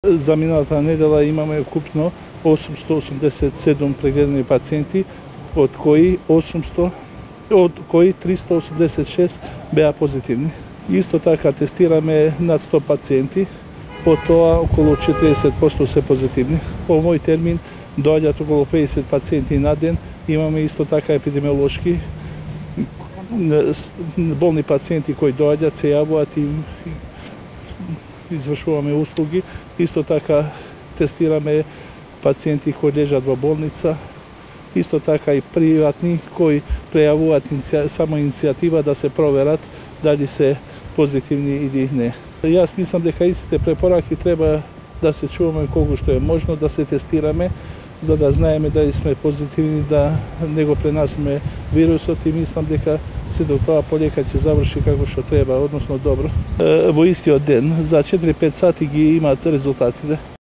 За миналата недела имаме вкупно 887 прегледани пациенти, од кои 386 беа позитивни. Исто така тестираме над 100 пациенти, од тоа околу 40% се позитивни. По мој термин доаѓаат околу 50 пациенти на ден. Имаме исто така епидемиолошки болни пациенти кои доаѓаат, се јавуваат и извршуваме услуги. Исто така тестираме пациенти кои лежат во болница. Исто така и приватни кои прејавуваат само иницијатива да се проверат дали се позитивни или не. Јас мислам дека истите препораки треба да се чуваме колку што е можно, да се тестираме, за да знаеме дали сме позитивни, да не го пренасиме вирусот, и мислам дека сето тоа полека ќе заврши како што треба, односно добро. Во истиот ден, за 4-5 сати ги имаат резултатите.